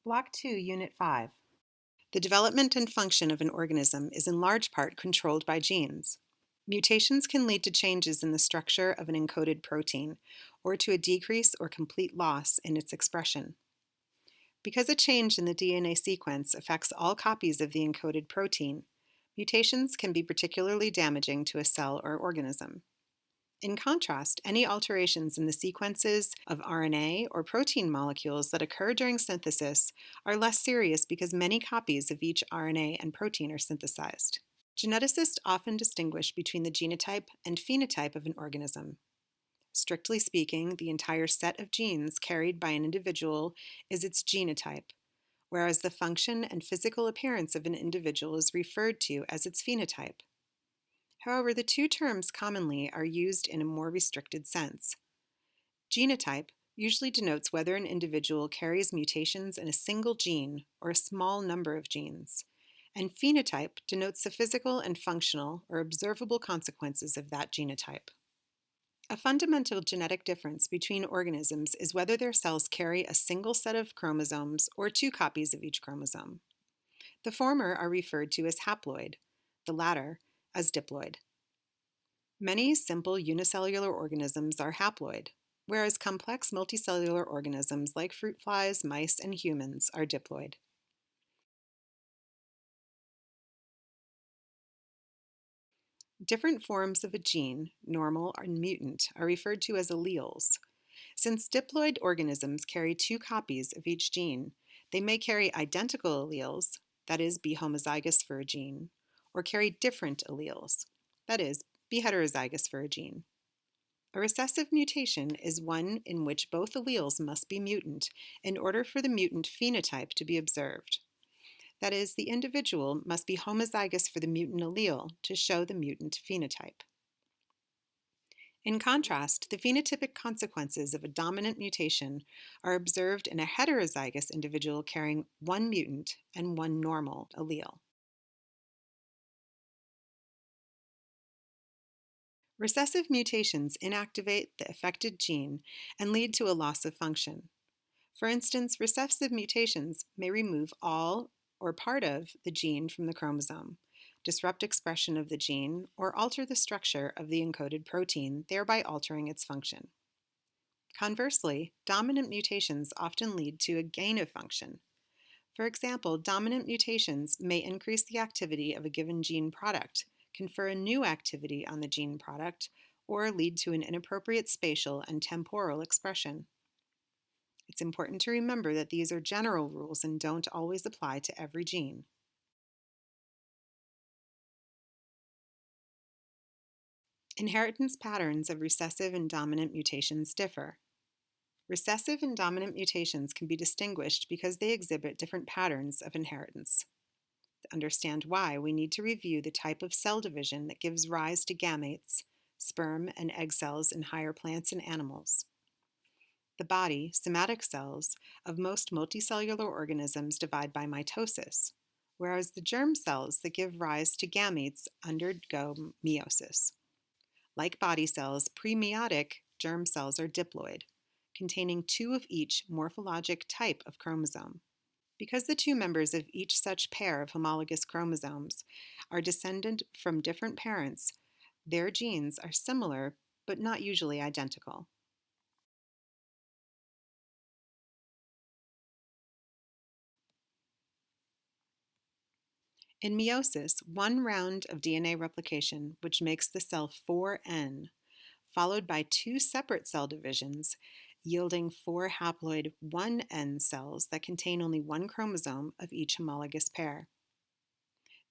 Block 2, Unit 5. The development and function of an organism is in large part controlled by genes. Mutations can lead to changes in the structure of an encoded protein, or to a decrease or complete loss in its expression. Because a change in the DNA sequence affects all copies of the encoded protein, mutations can be particularly damaging to a cell or organism. In contrast, any alterations in the sequences of RNA or protein molecules that occur during synthesis are less serious because many copies of each RNA and protein are synthesized. Geneticists often distinguish between the genotype and phenotype of an organism. Strictly speaking, the entire set of genes carried by an individual is its genotype, whereas the function and physical appearance of an individual is referred to as its phenotype. However, the two terms commonly are used in a more restricted sense. Genotype usually denotes whether an individual carries mutations in a single gene or a small number of genes, and phenotype denotes the physical and functional or observable consequences of that genotype. A fundamental genetic difference between organisms is whether their cells carry a single set of chromosomes or two copies of each chromosome. The former are referred to as haploid, the latter as diploid. Many simple unicellular organisms are haploid, whereas complex multicellular organisms like fruit flies, mice, and humans are diploid. Different forms of a gene, normal and mutant, are referred to as alleles. Since diploid organisms carry two copies of each gene, they may carry identical alleles, that is, be homozygous for a gene, or carry different alleles, that is, be heterozygous for a gene. A recessive mutation is one in which both alleles must be mutant in order for the mutant phenotype to be observed. That is, the individual must be homozygous for the mutant allele to show the mutant phenotype. In contrast, the phenotypic consequences of a dominant mutation are observed in a heterozygous individual carrying one mutant and one normal allele. Recessive mutations inactivate the affected gene and lead to a loss of function. For instance, recessive mutations may remove all or part of the gene from the chromosome, disrupt expression of the gene, or alter the structure of the encoded protein, thereby altering its function. Conversely, dominant mutations often lead to a gain of function. For example, dominant mutations may increase the activity of a given gene product, confer a new activity on the gene product, or lead to an inappropriate spatial and temporal expression. It's important to remember that these are general rules and don't always apply to every gene. Inheritance patterns of recessive and dominant mutations differ. Recessive and dominant mutations can be distinguished because they exhibit different patterns of inheritance. To understand why, we need to review the type of cell division that gives rise to gametes, sperm and egg cells in higher plants and animals. The body, somatic cells, of most multicellular organisms divide by mitosis, whereas the germ cells that give rise to gametes undergo meiosis. Like body cells, premeiotic germ cells are diploid, containing two of each morphologic type of chromosome. Because the two members of each such pair of homologous chromosomes are descended from different parents, their genes are similar but not usually identical. In meiosis, one round of DNA replication, which makes the cell 4N, followed by two separate cell divisions, yielding four haploid 1N cells that contain only one chromosome of each homologous pair.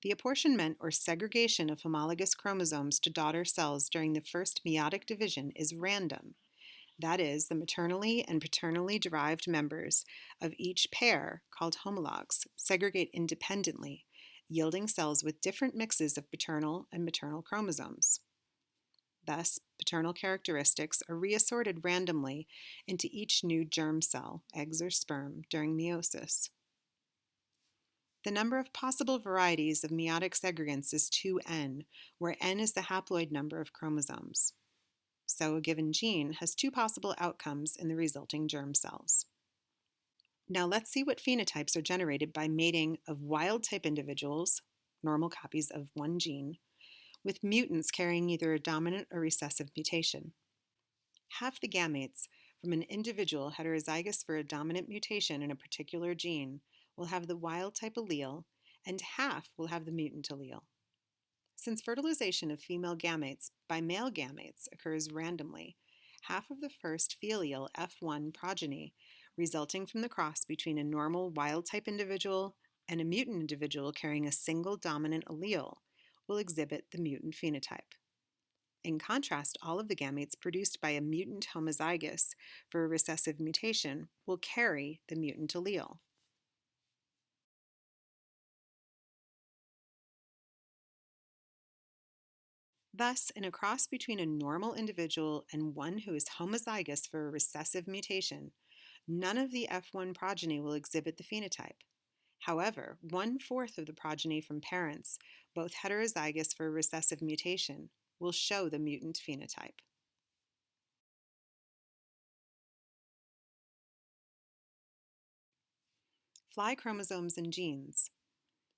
The apportionment or segregation of homologous chromosomes to daughter cells during the first meiotic division is random. That is, the maternally and paternally derived members of each pair, called homologs, segregate independently, yielding cells with different mixes of paternal and maternal chromosomes. Thus, paternal characteristics are reassorted randomly into each new germ cell, eggs or sperm, during meiosis. The number of possible varieties of meiotic segregants is 2N, where N is the haploid number of chromosomes. So a given gene has two possible outcomes in the resulting germ cells. Now let's see what phenotypes are generated by mating of wild-type individuals, normal copies of one gene, with mutants carrying either a dominant or recessive mutation. Half the gametes from an individual heterozygous for a dominant mutation in a particular gene will have the wild-type allele, and half will have the mutant allele. Since fertilization of female gametes by male gametes occurs randomly, half of the first filial F1 progeny resulting from the cross between a normal wild-type individual and a mutant individual carrying a single dominant allele will exhibit the mutant phenotype. In contrast, all of the gametes produced by a mutant homozygous for a recessive mutation will carry the mutant allele. Thus, in a cross between a normal individual and one who is homozygous for a recessive mutation, none of the F1 progeny will exhibit the phenotype. However, 1/4 of the progeny from parents, both heterozygous for a recessive mutation, will show the mutant phenotype. Fly chromosomes and genes.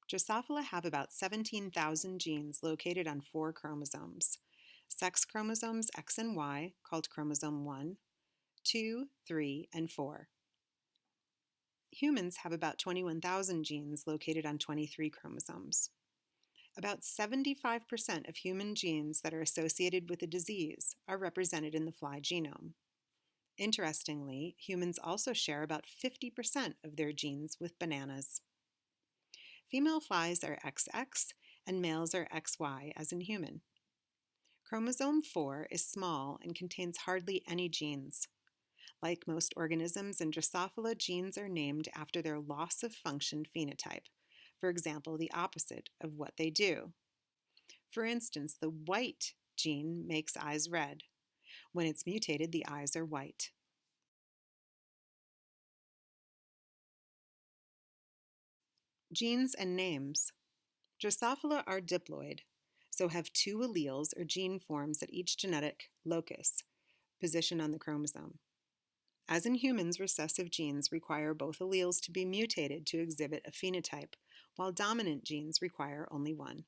Drosophila have about 17,000 genes located on 4 chromosomes. Sex chromosomes X and Y, called chromosome 1, 2, 3, and 4. Humans have about 21,000 genes located on 23 chromosomes. About 75% of human genes that are associated with a disease are represented in the fly genome. Interestingly, humans also share about 50% of their genes with bananas. Female flies are XX and males are XY, as in human. Chromosome 4 is small and contains hardly any genes. Like most organisms in Drosophila, genes are named after their loss of function phenotype, for example, the opposite of what they do. For instance, the white gene makes eyes red. When it's mutated, the eyes are white. Genes and names. Drosophila are diploid, so have 2 alleles or gene forms at each genetic locus, position on the chromosome. As in humans, recessive genes require both alleles to be mutated to exhibit a phenotype, while dominant genes require only one.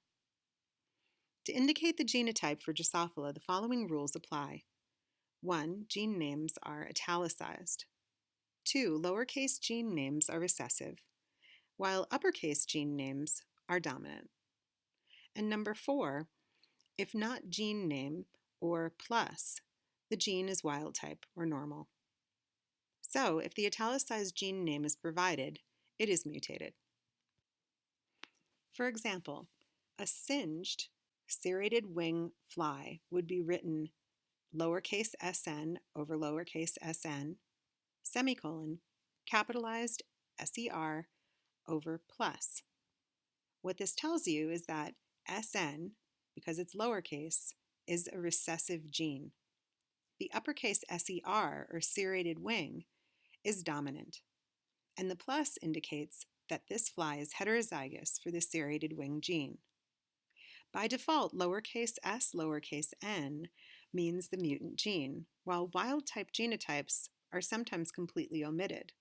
To indicate the genotype for Drosophila, the following rules apply. 1. Gene names are italicized. 2. Lowercase gene names are recessive, while uppercase gene names are dominant. And number 4, if not gene name or plus, the gene is wild type or normal. So, if the italicized gene name is provided, it is mutated. For example, a singed serrated wing fly would be written lowercase sn over lowercase sn, semicolon, capitalized ser over plus. What this tells you is that sn, because it's lowercase, is a recessive gene. The uppercase ser, or serrated wing, is dominant, and the plus indicates that this fly is heterozygous for the serrated wing gene. By default, lowercase s, lowercase n means the mutant gene, while wild-type genotypes are sometimes completely omitted.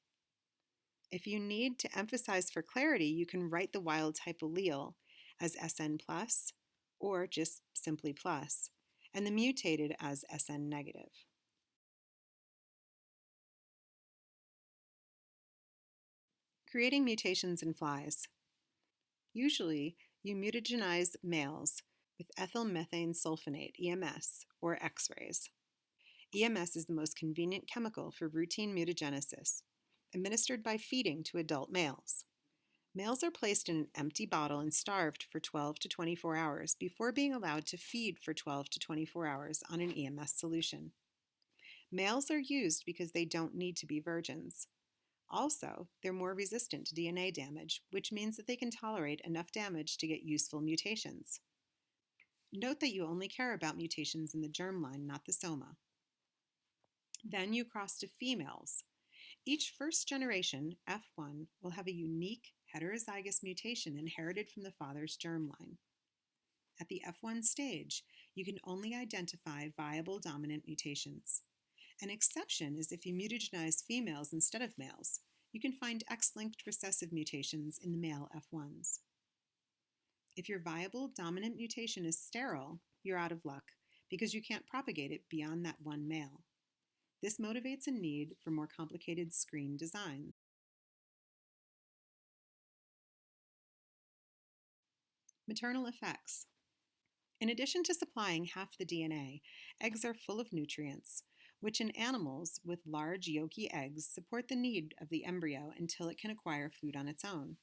If you need to emphasize for clarity, you can write the wild-type allele as SN plus, or just simply plus, and the mutated as SN negative. Creating mutations in flies. Usually, you mutagenize males with ethyl methane sulfonate, EMS, or X-rays. EMS is the most convenient chemical for routine mutagenesis, administered by feeding to adult males. Males are placed in an empty bottle and starved for 12 to 24 hours before being allowed to feed for 12 to 24 hours on an EMS solution. Males are used because they don't need to be virgins. Also, they're more resistant to DNA damage, which means that they can tolerate enough damage to get useful mutations. Note that you only care about mutations in the germline, not the soma. Then you cross to females. Each first generation, F1, will have a unique heterozygous mutation inherited from the father's germline. At the F1 stage, you can only identify viable dominant mutations. An exception is if you mutagenize females instead of males. You can find X-linked recessive mutations in the male F1s. If your viable dominant mutation is sterile, you're out of luck because you can't propagate it beyond that one male. This motivates a need for more complicated screen designs. Maternal effects. In addition to supplying half the DNA, eggs are full of nutrients, which in animals with large yolky eggs support the need of the embryo until it can acquire food on its own.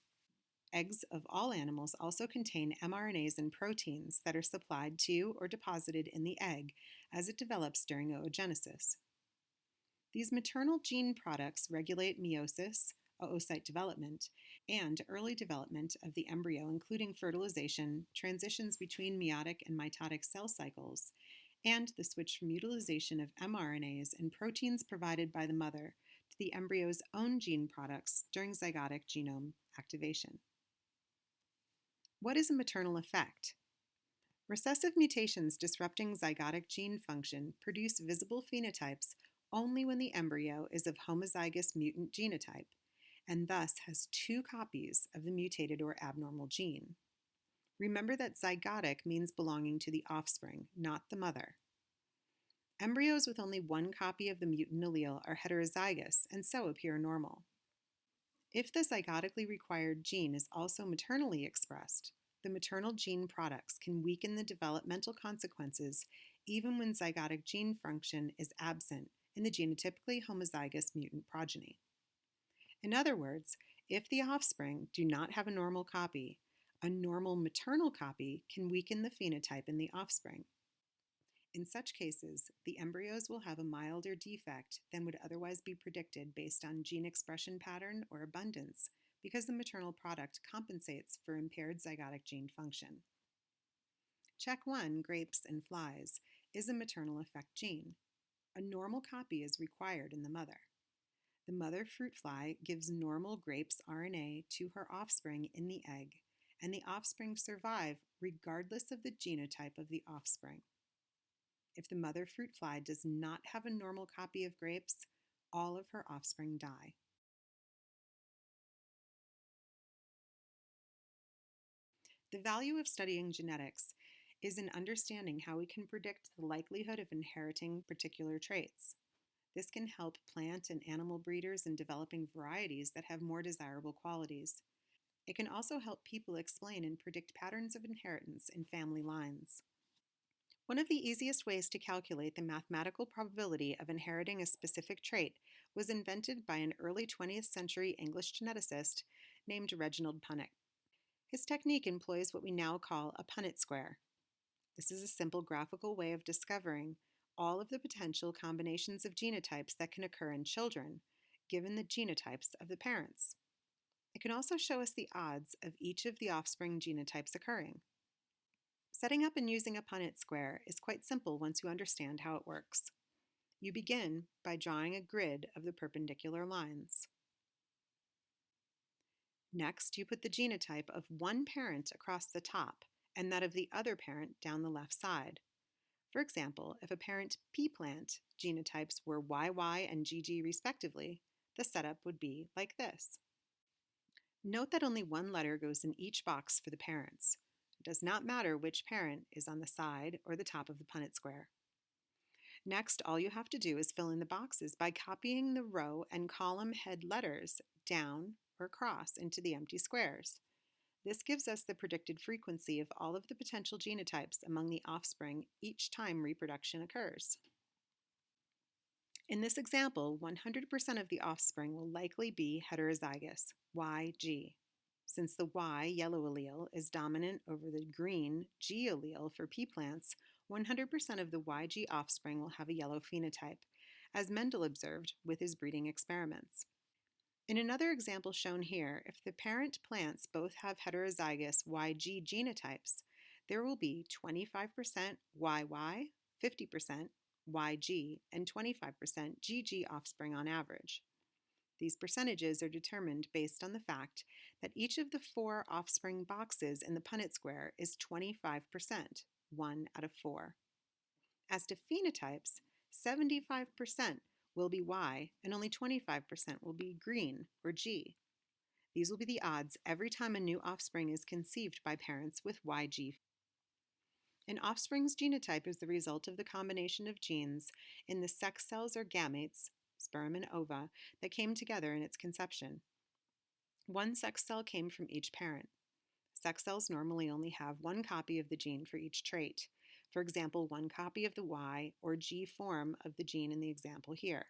Eggs of all animals also contain mRNAs and proteins that are supplied to or deposited in the egg as it develops during oogenesis. These maternal gene products regulate meiosis, oocyte development, and early development of the embryo, including fertilization, transitions between meiotic and mitotic cell cycles, and the switch from utilization of mRNAs and proteins provided by the mother to the embryo's own gene products during zygotic genome activation. What is a maternal effect? Recessive mutations disrupting zygotic gene function produce visible phenotypes only when the embryo is of homozygous mutant genotype, and thus has two copies of the mutated or abnormal gene. Remember that zygotic means belonging to the offspring, not the mother. Embryos with only one copy of the mutant allele are heterozygous and so appear normal. If the zygotically required gene is also maternally expressed, the maternal gene products can weaken the developmental consequences even when zygotic gene function is absent in the genotypically homozygous mutant progeny. In other words, if the offspring do not have a normal copy, a normal maternal copy can weaken the phenotype in the offspring. In such cases, the embryos will have a milder defect than would otherwise be predicted based on gene expression pattern or abundance, because the maternal product compensates for impaired zygotic gene function. CHEK1, grapes and flies, is a maternal effect gene. A normal copy is required in the mother. The mother fruit fly gives normal grapes RNA to her offspring in the egg, and the offspring survive regardless of the genotype of the offspring. If the mother fruit fly does not have a normal copy of grapes, all of her offspring die. The value of studying genetics is in understanding how we can predict the likelihood of inheriting particular traits. This can help plant and animal breeders in developing varieties that have more desirable qualities. It can also help people explain and predict patterns of inheritance in family lines. One of the easiest ways to calculate the mathematical probability of inheriting a specific trait was invented by an early 20th century English geneticist named Reginald Punnett. His technique employs what we now call a Punnett square. This is a simple graphical way of discovering all of the potential combinations of genotypes that can occur in children, given the genotypes of the parents. It can also show us the odds of each of the offspring genotypes occurring. Setting up and using a Punnett square is quite simple once you understand how it works. You begin by drawing a grid of the perpendicular lines. Next, you put the genotype of one parent across the top and that of the other parent down the left side. For example, if a parent pea plant genotypes were YY and GG respectively, the setup would be like this. Note that only one letter goes in each box for the parents. It does not matter which parent is on the side or the top of the Punnett square. Next, all you have to do is fill in the boxes by copying the row and column head letters down or across into the empty squares. This gives us the predicted frequency of all of the potential genotypes among the offspring each time reproduction occurs. In this example, 100% of the offspring will likely be heterozygous, YG. Since the Y yellow allele is dominant over the green G allele for pea plants, 100% of the YG offspring will have a yellow phenotype, as Mendel observed with his breeding experiments. In another example shown here, if the parent plants both have heterozygous YG genotypes, there will be 25% YY, 50% YG, and 25% GG offspring on average. These percentages are determined based on the fact that each of the 4 offspring boxes in the Punnett square is 25%, 1 out of 4. As to phenotypes, 75% will be Y, and only 25% will be green, or G. These will be the odds every time a new offspring is conceived by parents with YG. An offspring's genotype is the result of the combination of genes in the sex cells or gametes, sperm and ova, that came together in its conception. One sex cell came from each parent. Sex cells normally only have one copy of the gene for each trait. For example, one copy of the Y or G form of the gene in the example here.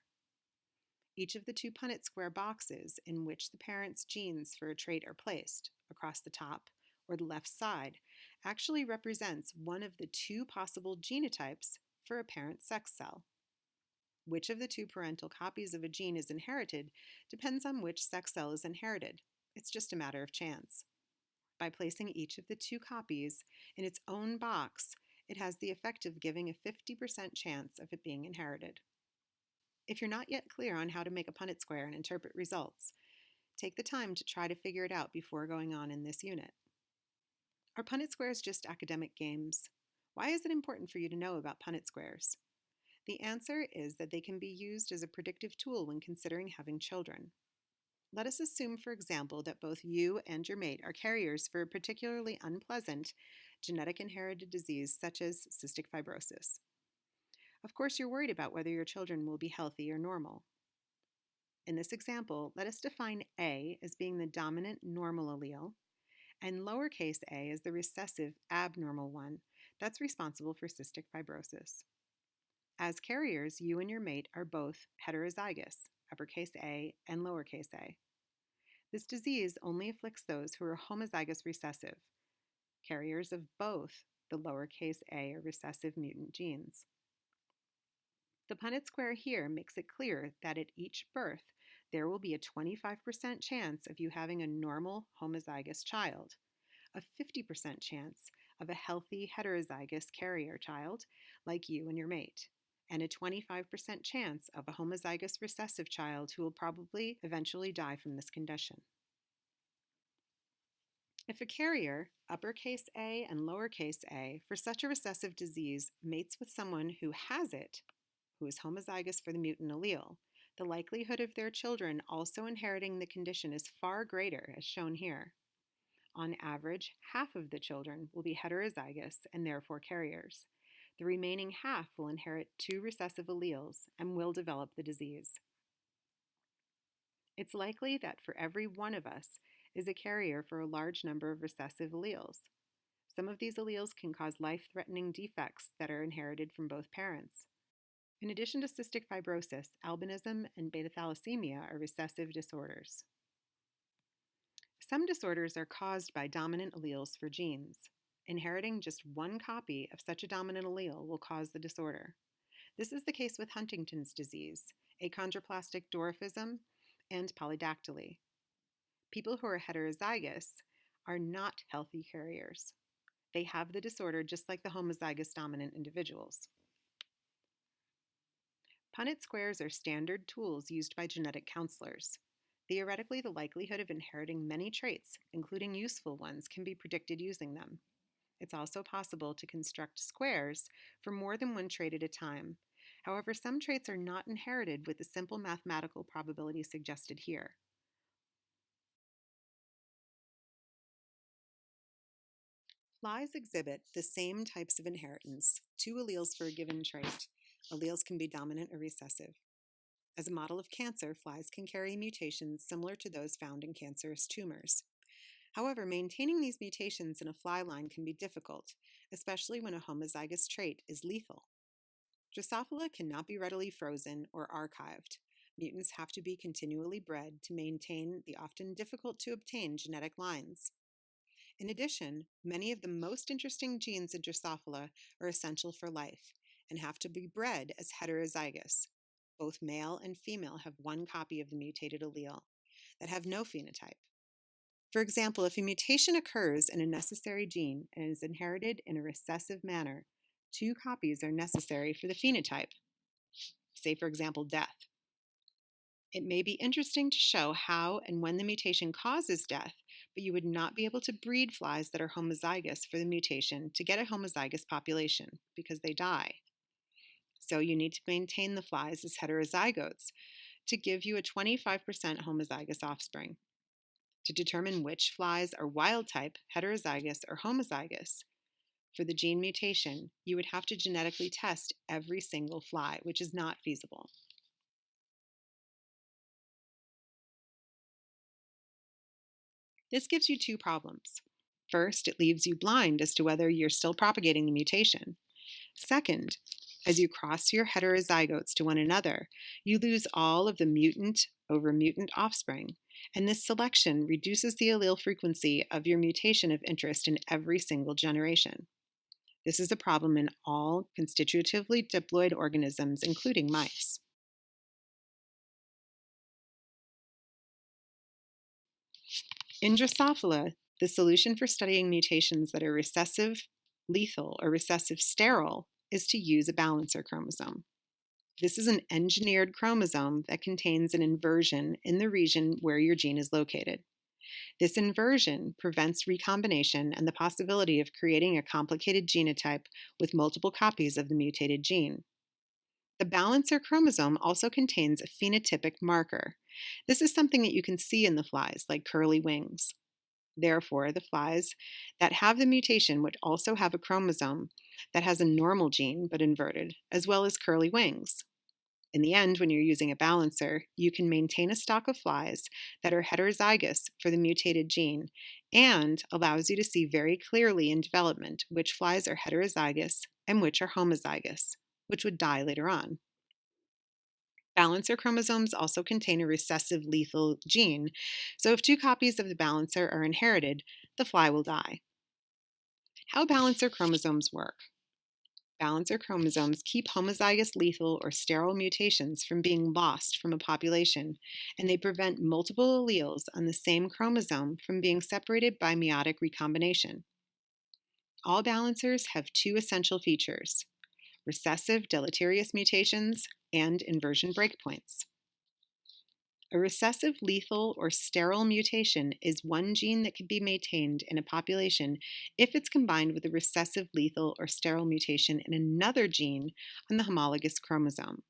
Each of the two Punnett square boxes in which the parent's genes for a trait are placed, across the top or the left side, actually represents one of the two possible genotypes for a parent sex cell. Which of the two parental copies of a gene is inherited depends on which sex cell is inherited. It's just a matter of chance. By placing each of the two copies in its own box, it has the effect of giving a 50% chance of it being inherited. If you're not yet clear on how to make a Punnett square and interpret results, take the time to try to figure it out before going on in this unit. Are Punnett squares just academic games? Why is it important for you to know about Punnett squares? The answer is that they can be used as a predictive tool when considering having children. Let us assume, for example, that both you and your mate are carriers for a particularly unpleasant genetic inherited disease such as cystic fibrosis. Of course, you're worried about whether your children will be healthy or normal. In this example, let us define A as being the dominant normal allele and lowercase a as the recessive abnormal one that's responsible for cystic fibrosis. As carriers, you and your mate are both heterozygous, uppercase A and lowercase a. This disease only afflicts those who are homozygous recessive, carriers of both the lowercase a or recessive mutant genes. The Punnett square here makes it clear that at each birth, there will be a 25% chance of you having a normal homozygous child, a 50% chance of a healthy heterozygous carrier child like you and your mate, and a 25% chance of a homozygous recessive child who will probably eventually die from this condition. If a carrier, uppercase A and lowercase a, for such a recessive disease mates with someone who has it, who is homozygous for the mutant allele, the likelihood of their children also inheriting the condition is far greater, as shown here. On average, half of the children will be heterozygous and therefore carriers. The remaining half will inherit two recessive alleles and will develop the disease. It's likely that for every one of us is a carrier for a large number of recessive alleles. Some of these alleles can cause life-threatening defects that are inherited from both parents. In addition to cystic fibrosis, albinism and beta thalassemia are recessive disorders. Some disorders are caused by dominant alleles for genes. Inheriting just one copy of such a dominant allele will cause the disorder. This is the case with Huntington's disease, achondroplastic dwarfism, and polydactyly. People who are heterozygous are not healthy carriers. They have the disorder just like the homozygous dominant individuals. Punnett squares are standard tools used by genetic counselors. Theoretically, the likelihood of inheriting many traits, including useful ones, can be predicted using them. It's also possible to construct squares for more than one trait at a time. However, some traits are not inherited with the simple mathematical probability suggested here. Flies exhibit the same types of inheritance, two alleles for a given trait. Alleles can be dominant or recessive. As a model of cancer, flies can carry mutations similar to those found in cancerous tumors. However, maintaining these mutations in a fly line can be difficult, especially when a homozygous trait is lethal. Drosophila cannot be readily frozen or archived. Mutants have to be continually bred to maintain the often difficult to obtain genetic lines. In addition, many of the most interesting genes in Drosophila are essential for life and have to be bred as heterozygous. Both male and female have one copy of the mutated allele that have no phenotype. For example, if a mutation occurs in a necessary gene and is inherited in a recessive manner, two copies are necessary for the phenotype. Say, for example, death. It may be interesting to show how and when the mutation causes death, but you would not be able to breed flies that are homozygous for the mutation to get a homozygous population because they die. So you need to maintain the flies as heterozygotes to give you a 25% homozygous offspring. To determine which flies are wild type, heterozygous, or homozygous for the gene mutation, you would have to genetically test every single fly, which is not feasible. This gives you two problems. First, it leaves you blind as to whether you're still propagating the mutation. Second, as you cross your heterozygotes to one another, you lose all of the mutant over mutant offspring, and this selection reduces the allele frequency of your mutation of interest in every single generation. This is a problem in all constitutively diploid organisms, including mice. In Drosophila, the solution for studying mutations that are recessive lethal or recessive sterile is to use a balancer chromosome. This is an engineered chromosome that contains an inversion in the region where your gene is located. This inversion prevents recombination and the possibility of creating a complicated genotype with multiple copies of the mutated gene. The balancer chromosome also contains a phenotypic marker. This is something that you can see in the flies, like curly wings. Therefore, the flies that have the mutation would also have a chromosome that has a normal gene but inverted, as well as curly wings. In the end, when you're using a balancer, you can maintain a stock of flies that are heterozygous for the mutated gene and allows you to see very clearly in development which flies are heterozygous and which are homozygous, which would die later on. Balancer chromosomes also contain a recessive lethal gene, so if two copies of the balancer are inherited, the fly will die. How balancer chromosomes work? Balancer chromosomes keep homozygous lethal or sterile mutations from being lost from a population, and they prevent multiple alleles on the same chromosome from being separated by meiotic recombination. All balancers have two essential features: recessive deleterious mutations and inversion breakpoints. A recessive lethal or sterile mutation is one gene that can be maintained in a population if it's combined with a recessive lethal or sterile mutation in another gene on the homologous chromosome.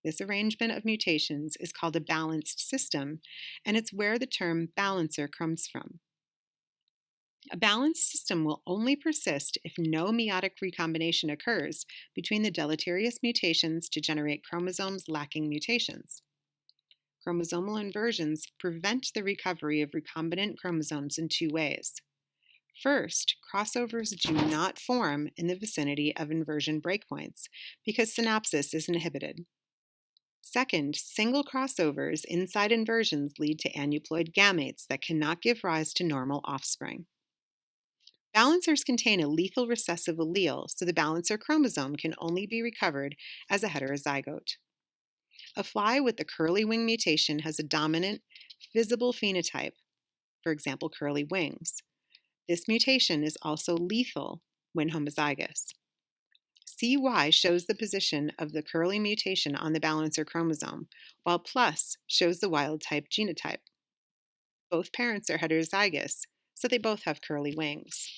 This arrangement of mutations is called a balanced system, and it's where the term balancer comes from. A balanced system will only persist if no meiotic recombination occurs between the deleterious mutations to generate chromosomes lacking mutations. Chromosomal inversions prevent the recovery of recombinant chromosomes in two ways. First, crossovers do not form in the vicinity of inversion breakpoints because synapsis is inhibited. Second, single crossovers inside inversions lead to aneuploid gametes that cannot give rise to normal offspring. Balancers contain a lethal recessive allele, so the balancer chromosome can only be recovered as a heterozygote. A fly with the curly wing mutation has a dominant, visible phenotype, for example, curly wings. This mutation is also lethal when homozygous. CY shows the position of the curly mutation on the balancer chromosome, while plus shows the wild type genotype. Both parents are heterozygous, so they both have curly wings.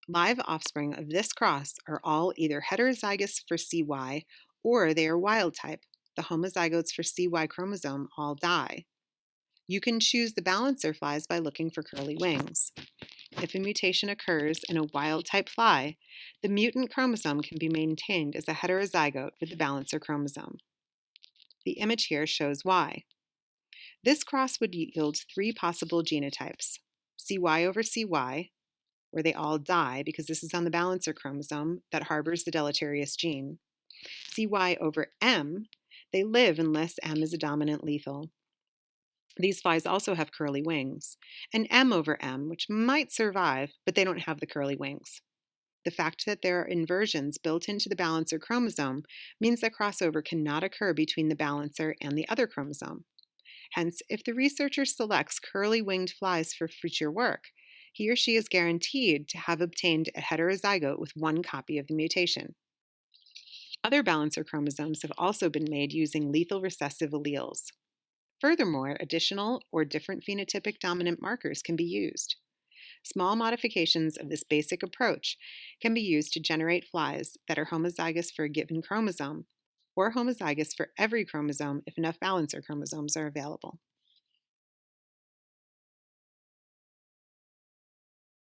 Live offspring of this cross are all either heterozygous for CY or they are wild type. The homozygotes for CY chromosome all die. You can choose the balancer flies by looking for curly wings. If a mutation occurs in a wild type fly, the mutant chromosome can be maintained as a heterozygote with the balancer chromosome. The image here shows Y. This cross would yield three possible genotypes: CY over CY, where they all die because this is on the balancer chromosome that harbors the deleterious gene. CY over M, they live unless M is a dominant lethal. These flies also have curly wings. And M over M, which might survive, but they don't have the curly wings. The fact that there are inversions built into the balancer chromosome means that crossover cannot occur between the balancer and the other chromosome. Hence, if the researcher selects curly-winged flies for future work, he or she is guaranteed to have obtained a heterozygote with one copy of the mutation. Other balancer chromosomes have also been made using lethal recessive alleles. Furthermore, additional or different phenotypic dominant markers can be used. Small modifications of this basic approach can be used to generate flies that are homozygous for a given chromosome, or homozygous for every chromosome if enough balancer chromosomes are available.